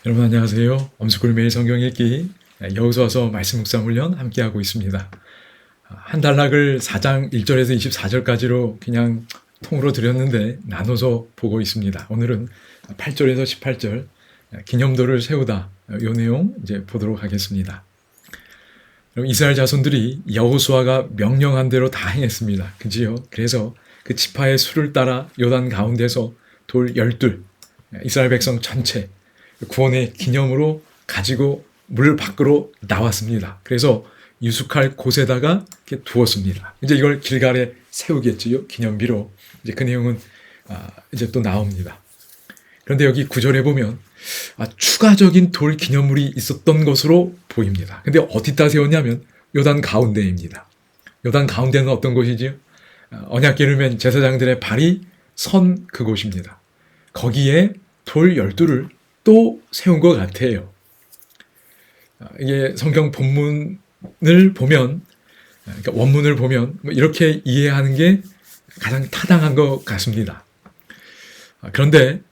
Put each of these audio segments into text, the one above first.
여러분 안녕하세요. 엄숙골 매일 성경 읽기 여호수아서 말씀 묵상 훈련 함께하고 있습니다. 한 단락을 4장 1절에서 24절까지로 그냥 통으로 드렸는데 나눠서 보고 있습니다. 오늘은 8절에서 18절 기념도를 세우다 이 내용 이제 보도록 하겠습니다. 이스라엘 자손들이 여호수아가 명령한 대로 다 행했습니다. 그지요? 그래서 그 지파의 수를 따라 요단 가운데서 돌 12 이스라엘 백성 전체 구원의 기념으로 가지고 물 밖으로 나왔습니다. 그래서 유숙할 곳에다가 이렇게 두었습니다. 이제 이걸 길갈에 세우겠지요. 기념비로. 이제 그 내용은 이제 또 나옵니다. 그런데 여기 9절에 보면 추가적인 돌 기념물이 있었던 것으로 보입니다. 근데 어디다 세웠냐면 요단 가운데입니다. 요단 가운데는 어떤 곳이지요? 언약 기르면 제사장들의 발이 선 그곳입니다. 거기에 돌 12를 또 세운 것 같아요. 이게 성경 본문을 보면, 그러니까 원문을 보면 이렇게 이해하는 게 가장 타당한 것 같습니다. 그런데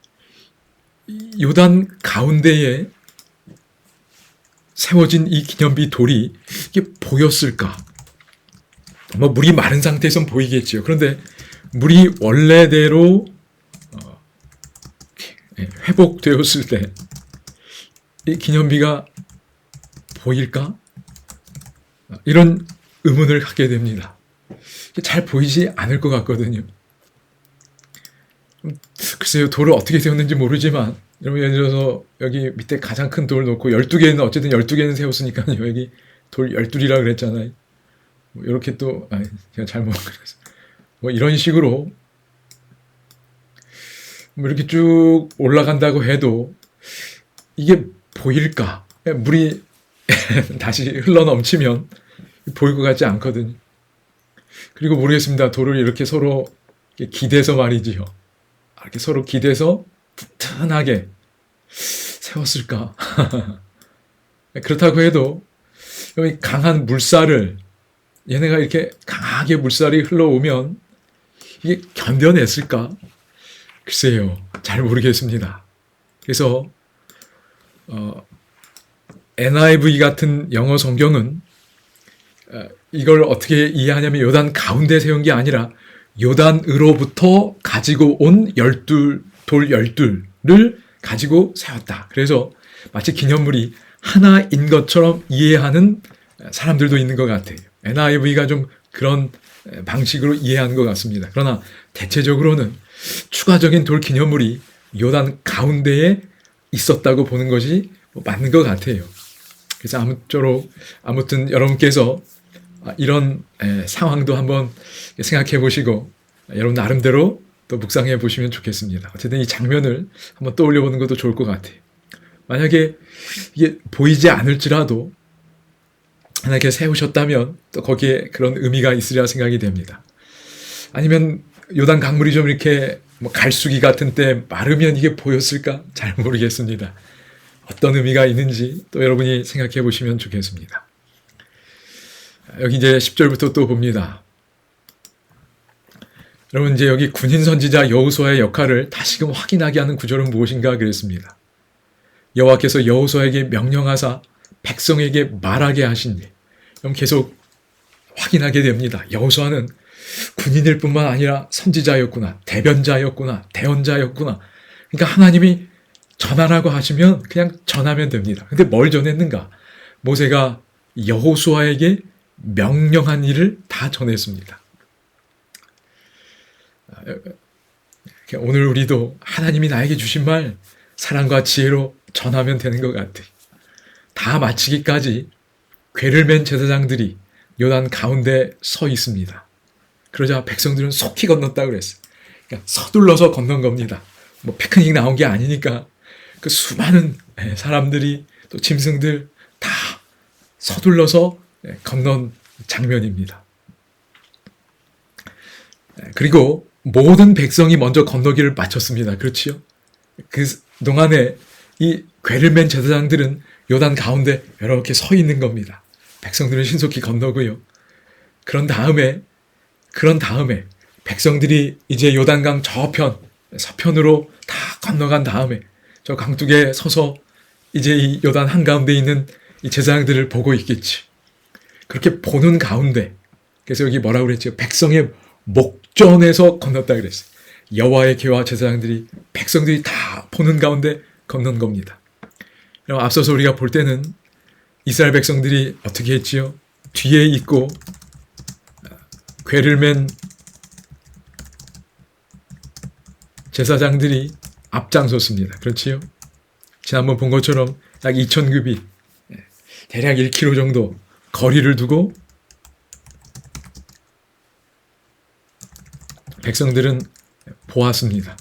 요단 가운데에 세워진 이 기념비 돌이 이게 보였을까? 물이 마른 상태에선 보이겠지요. 그런데 물이 원래대로 회복되었을 때 이 기념비가 보일까? 이런 의문을 갖게 됩니다. 잘 보이지 않을 것 같거든요. 글쎄요, 돌을 어떻게 세웠는지 모르지만 여러분 예를 들어서 여기 밑에 가장 큰 돌 놓고 12개는 어쨌든 12개는 세웠으니까요. 여기 돌 12이라 그랬잖아요. 이렇게 또 제가 잘못 그래서 이런 식으로 이렇게 쭉 올라간다고 해도 이게 보일까? 물이 다시 흘러 넘치면 보일 것 같지 않거든요. 그리고 모르겠습니다. 돌을 이렇게 서로 기대서 말이지요. 이렇게 서로 기대서 튼튼하게 세웠을까? 그렇다고 해도 여기 강한 물살을 얘네가 이렇게 강하게 물살이 흘러오면 이게 견뎌냈을까? 글쎄요. 잘 모르겠습니다. 그래서 NIV 같은 영어 성경은 이걸 어떻게 이해하냐면 요단 가운데 세운 게 아니라 요단으로부터 가지고 온 돌 12를 가지고 세웠다. 그래서 마치 기념물이 하나인 것처럼 이해하는 사람들도 있는 것 같아요. NIV가 좀 그런 방식으로 이해하는 것 같습니다. 그러나 대체적으로는 추가적인 돌 기념물이 요단 가운데에 있었다고 보는 것이 맞는 것 같아요. 그래서 아무튼 여러분께서 이런 상황도 한번 생각해 보시고 여러분 나름대로 또 묵상해 보시면 좋겠습니다. 어쨌든 이 장면을 한번 떠올려 보는 것도 좋을 것 같아요. 만약에 이게 보이지 않을지라도 하나님께 세우셨다면 또 거기에 그런 의미가 있으리라 생각이 됩니다. 아니면 요단 강물이 좀 이렇게 갈수기 같은 때 마르면 이게 보였을까? 잘 모르겠습니다. 어떤 의미가 있는지 또 여러분이 생각해 보시면 좋겠습니다. 여기 이제 10절부터 또 봅니다. 여러분 이제 여기 군인 선지자 여호수아의 역할을 다시금 확인하게 하는 구절은 무엇인가 그랬습니다. 여호와께서 여호수아에게 명령하사 백성에게 말하게 하신 일. 그럼 계속 확인하게 됩니다. 여호수아는 군인일 뿐만 아니라 선지자였구나, 대변자였구나, 대언자였구나. 그러니까 하나님이 전하라고 하시면 그냥 전하면 됩니다. 근데 뭘 전했는가? 모세가 여호수아에게 명령한 일을 다 전했습니다. 오늘 우리도 하나님이 나에게 주신 말 사랑과 지혜로 전하면 되는 것 같아요. 다 마치기까지 궤를 맨 제사장들이 요단 가운데 서 있습니다. 그러자 백성들은 속히 건넜다고 그랬어요. 그러니까 서둘러서 건넌 겁니다. 피크닉 나온 게 아니니까 그 수많은 사람들이 또 짐승들 다 서둘러서 건넌 장면입니다. 그리고 모든 백성이 먼저 건너기를 마쳤습니다. 그렇지요? 그 동안에 이 궤를 맨 제사장들은 요단 가운데 이렇게 서 있는 겁니다. 백성들은 신속히 건너고요. 그런 다음에 백성들이 이제 요단강 저편, 서편으로 다 건너간 다음에 저 강둑에 서서 이제 이 요단 한가운데 있는 이 제사장들을 보고 있겠지. 그렇게 보는 가운데, 그래서 여기 뭐라고 그랬죠? 백성의 목전에서 건넜다 그랬어요. 여호와의 계와 제사장들이 백성들이 다 보는 가운데 건넌 겁니다. 그럼 앞서서 우리가 볼 때는 이스라엘 백성들이 어떻게 했지요? 뒤에 있고 궤를 맨 제사장들이 앞장섰습니다. 그렇지요? 지난번 본 것처럼 약 2,000규빗, 대략 1km 정도 거리를 두고 백성들은 보았습니다.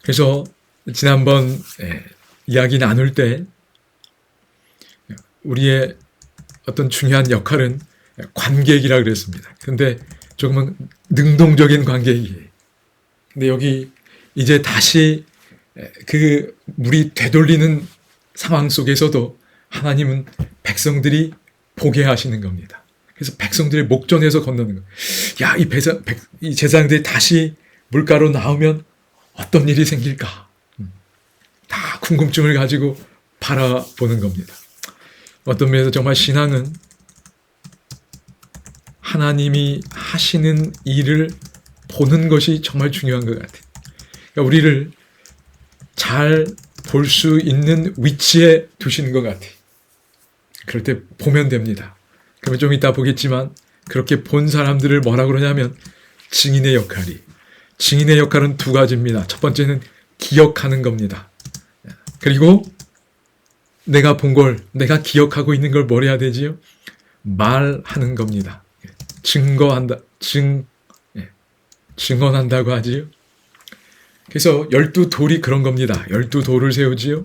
그래서 지난번 이야기 나눌 때 우리의 어떤 중요한 역할은 관객이라 그랬습니다. 근데 조금은 능동적인 관객이에요. 근데 여기 이제 다시 그 물이 되돌리는 상황 속에서도 하나님은 백성들이 보게 하시는 겁니다. 그래서 백성들의 목전에서 건너는 거예요. 야, 이 제사장들이 다시 물가로 나오면 어떤 일이 생길까? 다 궁금증을 가지고 바라보는 겁니다. 어떤 면에서 정말 신앙은 하나님이 하시는 일을 보는 것이 정말 중요한 것 같아요. 그러니까 우리를 잘 볼 수 있는 위치에 두시는 것 같아요. 그럴 때 보면 됩니다. 그러면 좀 이따 보겠지만 그렇게 본 사람들을 뭐라 그러냐면 증인의 역할은 두 가지입니다. 첫 번째는 기억하는 겁니다. 그리고 내가 본 걸, 내가 기억하고 있는 걸 뭘 해야 되지요? 말하는 겁니다. 증거한다, 증언한다고 하지요. 그래서 12돌이 그런 겁니다. 12돌을 세우지요.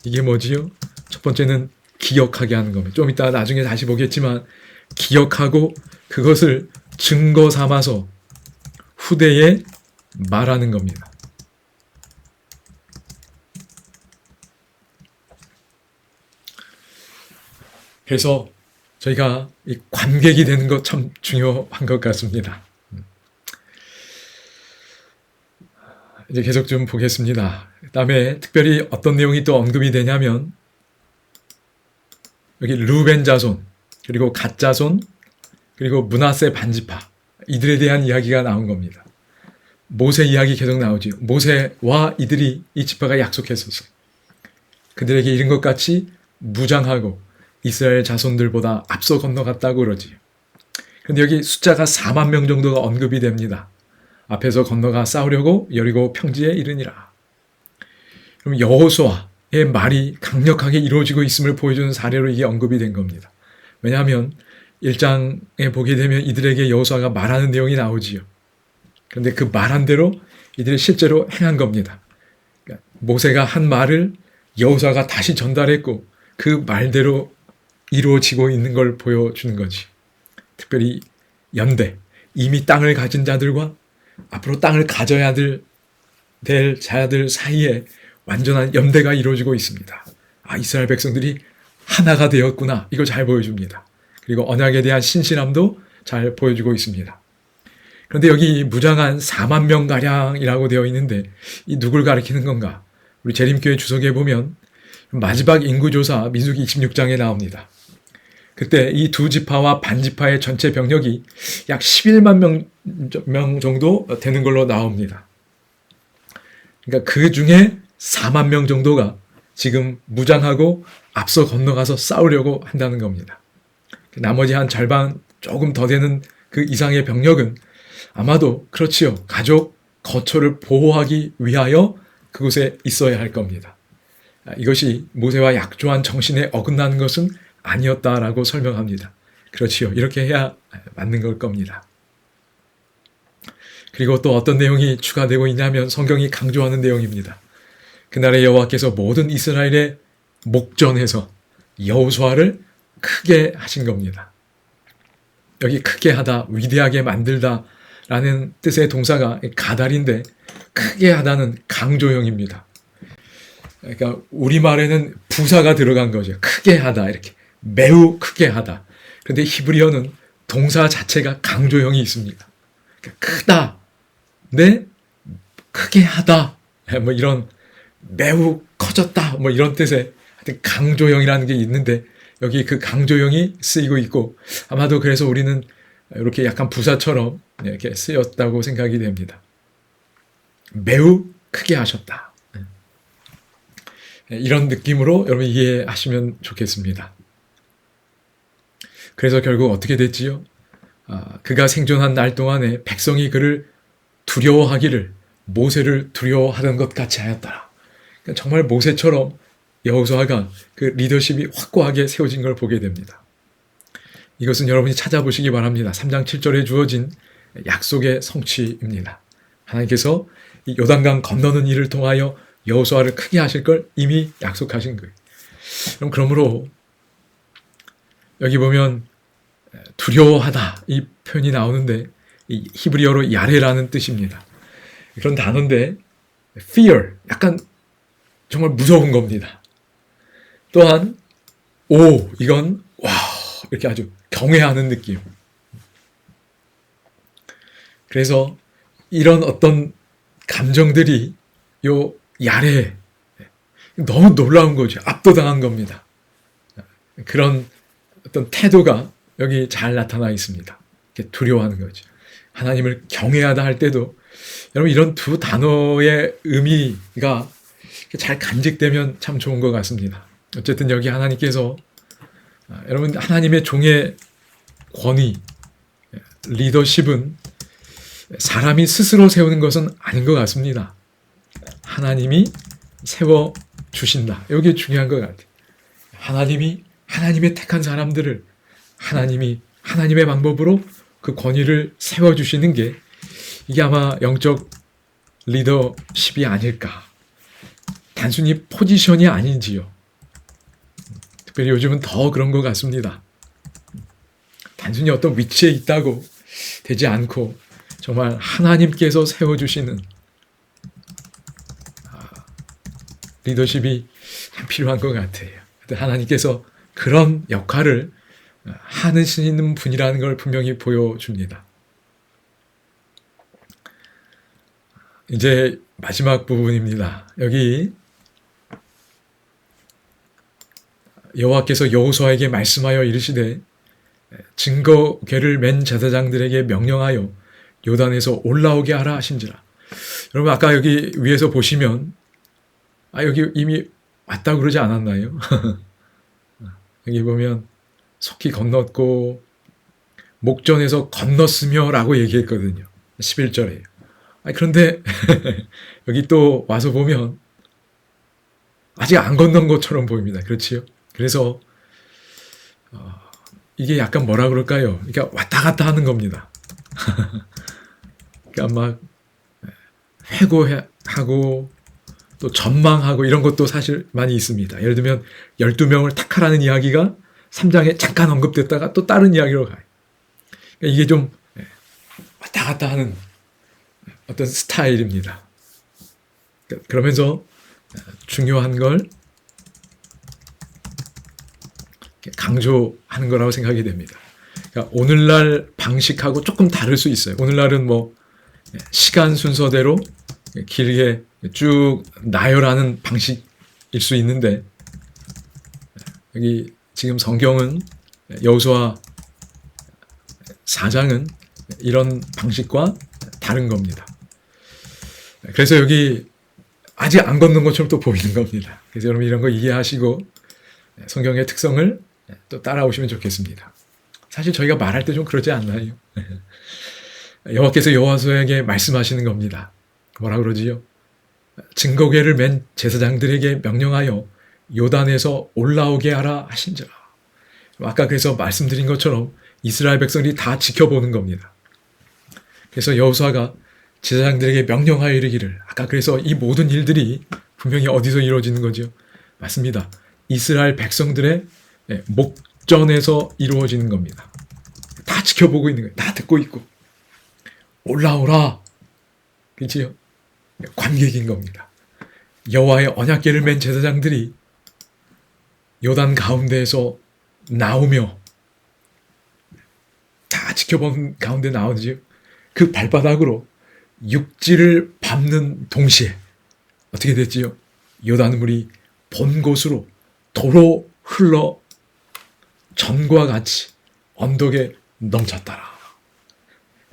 이게 뭐지요? 첫 번째는 기억하게 하는 겁니다. 좀 이따 나중에 다시 보겠지만 기억하고 그것을 증거 삼아서 후대에 말하는 겁니다. 그래서 저희가 이 관객이 되는 것 참 중요한 것 같습니다. 이제 계속 좀 보겠습니다. 그다음에 특별히 어떤 내용이 또 언급이 되냐면 여기 르우벤 자손, 그리고 갓 자손, 그리고 므낫세 반지파, 이들에 대한 이야기가 나온 겁니다. 모세 이야기 계속 나오죠. 모세와 이들이 이 지파가 약속했었어요. 그들에게 이른 것 같이 무장하고 이스라엘 자손들보다 앞서 건너갔다고 그러지요. 그런데 여기 숫자가 4만 명 정도가 언급이 됩니다. 앞에서 건너가 싸우려고 여리고 평지에 이르니라. 그럼 여호수아의 말이 강력하게 이루어지고 있음을 보여주는 사례로 이게 언급이 된 겁니다. 왜냐하면 1장에 보게 되면 이들에게 여호수아가 말하는 내용이 나오지요. 그런데 그 말한 대로 이들이 실제로 행한 겁니다. 그러니까 모세가 한 말을 여호수아가 다시 전달했고 그 말대로 이루어지고 있는 걸 보여주는 거지. 특별히 연대, 이미 땅을 가진 자들과 앞으로 땅을 가져야 될 자들 사이에 완전한 연대가 이루어지고 있습니다. 아, 이스라엘 백성들이 하나가 되었구나. 이걸 잘 보여줍니다. 그리고 언약에 대한 신실함도 잘 보여주고 있습니다. 그런데 여기 무장한 4만 명가량이라고 되어 있는데 이 누굴 가리키는 건가? 우리 재림교회 주석에 보면 마지막 인구조사 민수기 26장에 나옵니다. 그때 이 두 지파와 반지파의 전체 병력이 약 11만 명 정도 되는 걸로 나옵니다. 그러니까 그 중에 4만 명 정도가 지금 무장하고 앞서 건너가서 싸우려고 한다는 겁니다. 나머지 한 절반 조금 더 되는 그 이상의 병력은 아마도 그렇지요. 가족 거처를 보호하기 위하여 그곳에 있어야 할 겁니다. 이것이 모세와 약조한 정신에 어긋나는 것은 아니었다라고 설명합니다. 그렇지요. 이렇게 해야 맞는 걸 겁니다. 그리고 또 어떤 내용이 추가되고 있냐면 성경이 강조하는 내용입니다. 그날에 여호와께서 모든 이스라엘의 목전에서 여호수아를 크게 하신 겁니다. 여기 크게 하다, 위대하게 만들다 라는 뜻의 동사가 가달인데 크게 하다는 강조형입니다. 그러니까 우리말에는 부사가 들어간 거죠. 크게 하다, 이렇게 매우 크게 하다. 그런데 히브리어는 동사 자체가 강조형이 있습니다. 그러니까 크다, 네, 크게 하다, 뭐 이런 매우 커졌다, 뭐 이런 뜻의 하여튼 강조형이라는 게 있는데 여기 그 강조형이 쓰이고 있고 아마도 그래서 우리는 이렇게 약간 부사처럼 이렇게 쓰였다고 생각이 됩니다. 매우 크게 하셨다. 이런 느낌으로 여러분 이해하시면 좋겠습니다. 그래서 결국 어떻게 됐지요? 그가 생존한 날 동안에 백성이 그를 두려워하기를 모세를 두려워하던 것 같이 하였더라. 그러니까 정말 모세처럼 여호수아가 그 리더십이 확고하게 세워진 걸 보게 됩니다. 이것은 여러분이 찾아보시기 바랍니다. 3장 7절에 주어진 약속의 성취입니다. 하나님께서 이 요단강 건너는 일을 통하여 여호수아를 크게 하실 걸 이미 약속하신 거예요. 그러므로 여기 보면 두려워하다 이 표현이 나오는데 이 히브리어로 야레라는 뜻입니다. 그런 단어인데 fear 약간 정말 무서운 겁니다. 또한 이건 와 이렇게 아주 경외하는 느낌. 그래서 이런 어떤 감정들이 요 야레 너무 놀라운 거죠. 압도당한 겁니다. 그런 어떤 태도가 여기 잘 나타나 있습니다. 이렇게 두려워하는 거죠. 하나님을 경외하다 할 때도 여러분 이런 두 단어의 의미가 잘 간직되면 참 좋은 것 같습니다. 어쨌든 여기 하나님께서 여러분 하나님의 종의 권위, 리더십은 사람이 스스로 세우는 것은 아닌 것 같습니다. 하나님이 세워주신다. 이게 중요한 것 같아요. 하나님이 하나님의 택한 사람들을 하나님이 하나님의 방법으로 그 권위를 세워주시는 게 이게 아마 영적 리더십이 아닐까. 단순히 포지션이 아닌지요. 특별히 요즘은 더 그런 것 같습니다. 단순히 어떤 위치에 있다고 되지 않고 정말 하나님께서 세워주시는 리더십이 필요한 것 같아요. 하나님께서 그런 역할을 하시는 분이라는 걸 분명히 보여줍니다. 이제 마지막 부분입니다. 여기 여호와께서 여호수아에게 말씀하여 이르시되 증거궤를 맨 제사장들에게 명령하여 요단에서 올라오게 하라 하신지라. 여러분 아까 여기 위에서 보시면 여기 이미 왔다고 그러지 않았나요? 여기 보면 속히 건넜고 목전에서 건넜으며 라고 얘기했거든요. 11절에. 그런데 여기 또 와서 보면 아직 안 건넌 것처럼 보입니다. 그렇지요? 그래서 이게 약간 뭐라 그럴까요? 그러니까 왔다 갔다 하는 겁니다. 그러니까 막 회고하고 또 전망하고 이런 것도 사실 많이 있습니다. 예를 들면 12명을 탁하라는 이야기가 3장에 잠깐 언급됐다가 또 다른 이야기로 가요. 그러니까 이게 좀 왔다 갔다 하는 어떤 스타일입니다. 그러면서 중요한 걸 강조하는 거라고 생각이 됩니다. 그러니까 오늘날 방식하고 조금 다를 수 있어요. 오늘날은 뭐 시간 순서대로 길게 쭉 나열하는 방식일 수 있는데 여기 지금 성경은 여호수아 4장은 이런 방식과 다른 겁니다. 그래서 여기 아직 안 걷는 것처럼 또 보이는 겁니다. 그래서 여러분 이런 거 이해하시고 성경의 특성을 또 따라오시면 좋겠습니다. 사실 저희가 말할 때 좀 그러지 않나요? 여호와께서 여호수아에게 말씀하시는 겁니다. 뭐라 그러지요? 증거궤를 맨 제사장들에게 명령하여 요단에서 올라오게 하라 하신지라. 아까 그래서 말씀드린 것처럼 이스라엘 백성이 다 지켜보는 겁니다. 그래서 여호수아가 제사장들에게 명령하여 이르기를, 아까 그래서 이 모든 일들이 분명히 어디서 이루어지는 거죠? 맞습니다. 이스라엘 백성들의 목전에서 이루어지는 겁니다. 다 지켜보고 있는 거예요. 다 듣고 있고. 올라오라. 그렇지요? 관객인 겁니다. 여호와의 언약궤를 맨 제사장들이 요단 가운데에서 나오며 다 지켜본 가운데 나오지요. 그 발바닥으로 육지를 밟는 동시에 어떻게 됐지요? 요단물이 본 곳으로 도로 흘러 전과 같이 언덕에 넘쳤더라.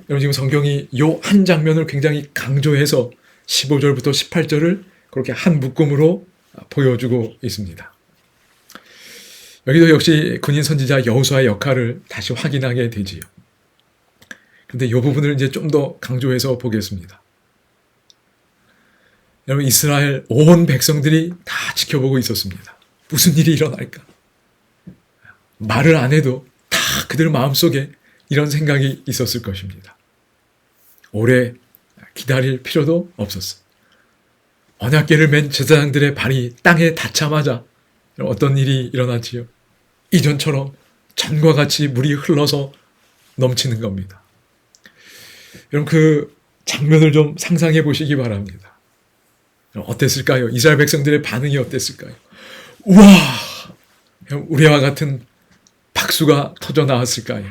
여러분 지금 성경이 요 한 장면을 굉장히 강조해서 15절부터 18절을 그렇게 한 묶음으로 보여주고 있습니다. 여기도 역시 군인 선지자 여호수아의 역할을 다시 확인하게 되지요. 그런데 이 부분을 이제 좀 더 강조해서 보겠습니다. 여러분 이스라엘 온 백성들이 다 지켜보고 있었습니다. 무슨 일이 일어날까? 말을 안 해도 다 그들 마음속에 이런 생각이 있었을 것입니다. 오래 기다릴 필요도 없었어요. 언약궤를 맨 제사장들의 발이 땅에 닿자마자 어떤 일이 일어났지요? 이전처럼 전과 같이 물이 흘러서 넘치는 겁니다. 여러분 그 장면을 좀 상상해 보시기 바랍니다. 어땠을까요? 이스라엘 백성들의 반응이 어땠을까요? 우와! 우리와 같은 박수가 터져 나왔을까요?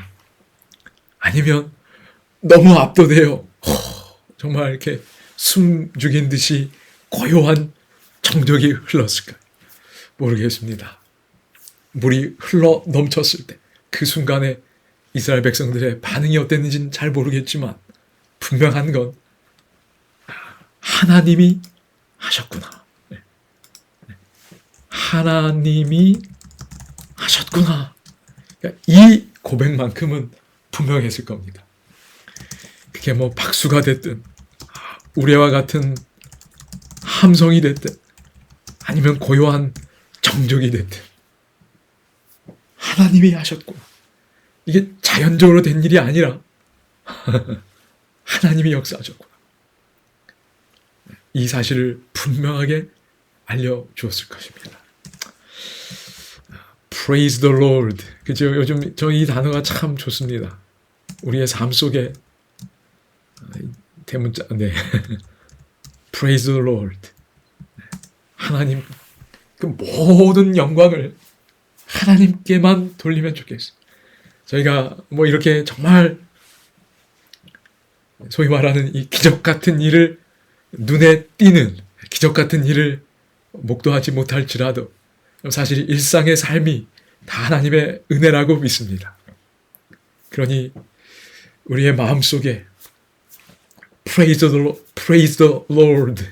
아니면 너무 압도돼요. 정말 이렇게 숨 죽인 듯이 고요한 정적이 흘렀을까요? 모르겠습니다. 물이 흘러 넘쳤을 때 그 순간에 이스라엘 백성들의 반응이 어땠는지는 잘 모르겠지만 분명한 건 하나님이 하셨구나. 하나님이 하셨구나. 그러니까 이 고백만큼은 분명했을 겁니다. 그게 뭐 박수가 됐든 우레와 같은 함성이 됐든 아니면 고요한 정적이 됐든 하나님이 하셨구나. 이게 자연적으로 된 일이 아니라 하나님이 역사하셨구나. 이 사실을 분명하게 알려주었을 것입니다. Praise the Lord. 그죠? 요즘 저 이 단어가 참 좋습니다. 우리의 삶 속에 대문자, 네. Praise the Lord. 하나님, 그 모든 영광을 하나님께만 돌리면 좋겠어요. 저희가 뭐 이렇게 정말 소위 말하는 이 기적 같은 일을 눈에 띄는 기적 같은 일을 목도하지 못할지라도 사실 일상의 삶이 다 하나님의 은혜라고 믿습니다. 그러니 우리의 마음속에 Praise the Lord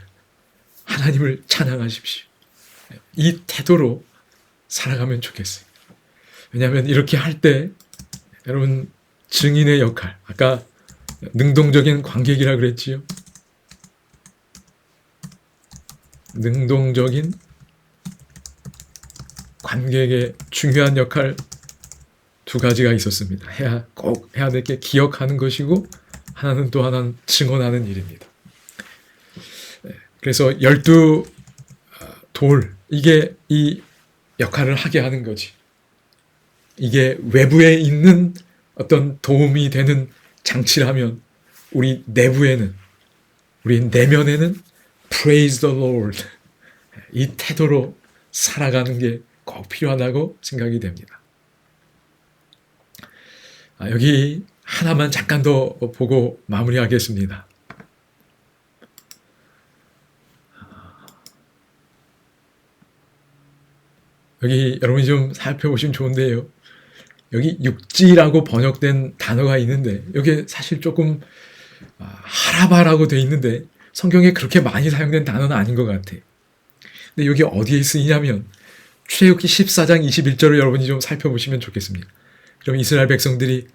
하나님을 찬양하십시오. 이 태도로 살아가면 좋겠어요. 왜냐하면 이렇게 할 때 여러분 증인의 역할, 아까 능동적인 관객이라 그랬지요. 능동적인 관객의 중요한 역할 두 가지가 있었습니다. 꼭 해야 될 게 기억하는 것이고 하나는 또 하나는 증언하는 일입니다. 그래서 12 돌, 이게 이 역할을 하게 하는 거지. 이게 외부에 있는 어떤 도움이 되는 장치라면 우리 내부에는, 우리 내면에는 Praise the Lord, 이 태도로 살아가는 게 꼭 필요하다고 생각이 됩니다. 여기 하나만 잠깐 더 보고 마무리하겠습니다. 여기 여러분이 좀 살펴보시면 좋은데요. 여기 육지라고 번역된 단어가 있는데 여기 사실 조금 하라바라고 돼 있는데 성경에 그렇게 많이 사용된 단어는 아닌 것 같아요. 근데 여기 어디에 쓰이냐면 출애굽기 14장 21절을 여러분이 좀 살펴보시면 좋겠습니다. 그럼 이스라엘 백성들이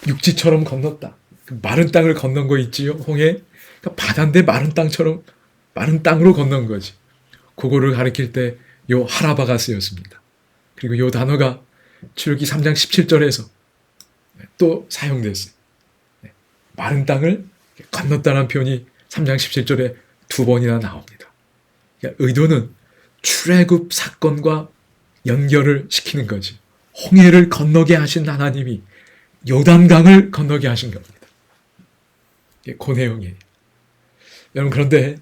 육지처럼 건넜다. 그 마른 땅을 건넌 거 있지요? 홍해. 그러니까 바다인데 마른 땅처럼 마른 땅으로 건넌 거지. 그거를 가리킬 때 요 하라바가 쓰였습니다. 그리고 요 단어가 출애굽기 3장 17절에서 또 사용됐어요. 마른 땅을 건넜다는 표현이 3장 17절에 두 번이나 나옵니다. 그러니까 의도는 출애굽 사건과 연결을 시키는 거지. 홍해를 건너게 하신 하나님이 요단강을 건너게 하신 겁니다. 그 내용이에요. 여러분 그런데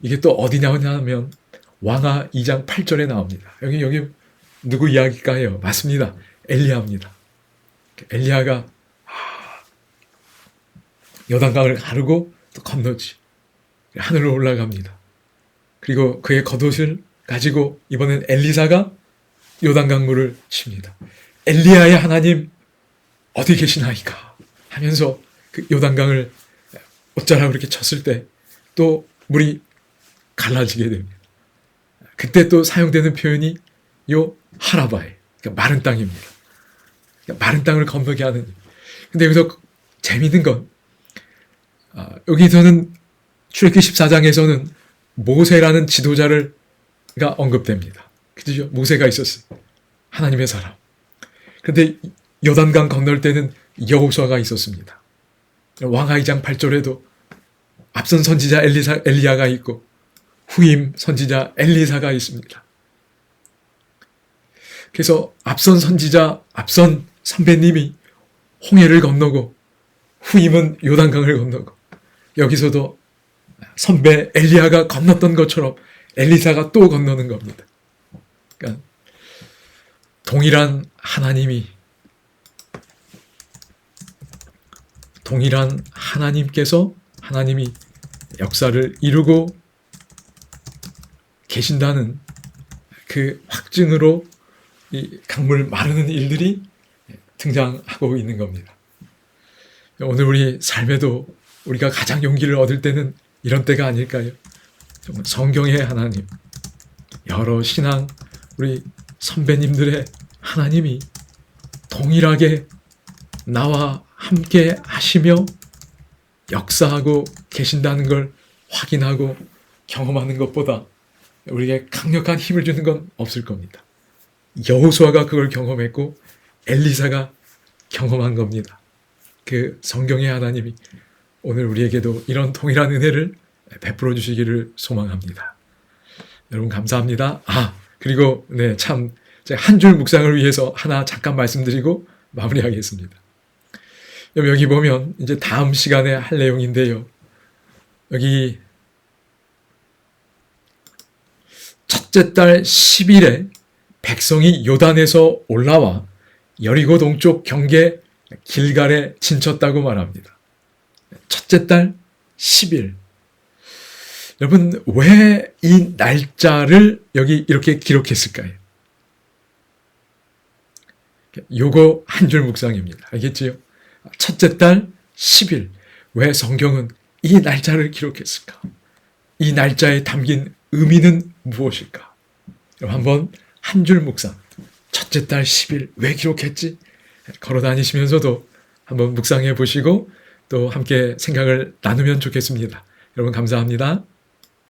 이게 또 어디 나오냐면 왕하 2장 8절에 나옵니다. 여기 누구 이야기일까요? 맞습니다. 엘리야입니다. 엘리야가 요단강을 가르고 또 건너지. 하늘로 올라갑니다. 그리고 그의 겉옷을 가지고 이번엔 엘리사가 요단강물을 칩니다. 엘리야의 하나님 어디 계시나이까 하면서 그 요단강을 어쩌라고 이렇게 쳤을 때 또 물이 갈라지게 됩니다. 그때 또 사용되는 표현이 요 하라바에, 그러니까 마른 땅입니다. 그러니까 마른 땅을 건너게 하는. 근데 여기서 재미있는 건 여기서는 출애굽기 14장에서는 모세라는 지도자가 언급됩니다. 그죠? 모세가 있었어요. 하나님의 사람. 그런데 요단강 건널 때는 여호수아가 있었습니다. 왕하 2장 8절에도 앞선 선지자 엘리야가 있고 후임 선지자 엘리사가 있습니다. 그래서 앞선 선지자, 앞선 선배님이 홍해를 건너고 후임은 요단강을 건너고 여기서도 선배 엘리야가 건넜던 것처럼 엘리사가 또 건너는 겁니다. 그러니까 동일한 하나님께서 하나님이 역사를 이루고 계신다는 그 확증으로 이 강물 마르는 일들이 등장하고 있는 겁니다. 오늘 우리 삶에도 우리가 가장 용기를 얻을 때는 이런 때가 아닐까요? 정말 성경의 하나님, 여러 신앙 우리 선배님들의 하나님이 동일하게 나와 함께 하시며 역사하고 계신다는 걸 확인하고 경험하는 것보다 우리에게 강력한 힘을 주는 건 없을 겁니다. 여호수아가 그걸 경험했고 엘리사가 경험한 겁니다. 그 성경의 하나님이 오늘 우리에게도 이런 동일한 은혜를 베풀어 주시기를 소망합니다. 여러분 감사합니다. 그리고 참 한 줄 묵상을 위해서 하나 잠깐 말씀드리고 마무리하겠습니다. 여기 보면 이제 다음 시간에 할 내용인데요. 여기 첫째 달 10일에 백성이 요단에서 올라와 여리고 동쪽 경계 길갈에 진쳤다고 말합니다. 첫째 달 10일. 여러분 왜 이 날짜를 여기 이렇게 기록했을까요? 요거 한 줄 묵상입니다. 알겠지요? 첫째 달 10일. 왜 성경은 이 날짜를 기록했을까? 이 날짜에 담긴 의미는 무엇일까? 한번 한 줄 묵상. 첫째 달 10일 왜 기록했지? 걸어 다니시면서도 한번 묵상해 보시고 또 함께 생각을 나누면 좋겠습니다. 여러분 감사합니다.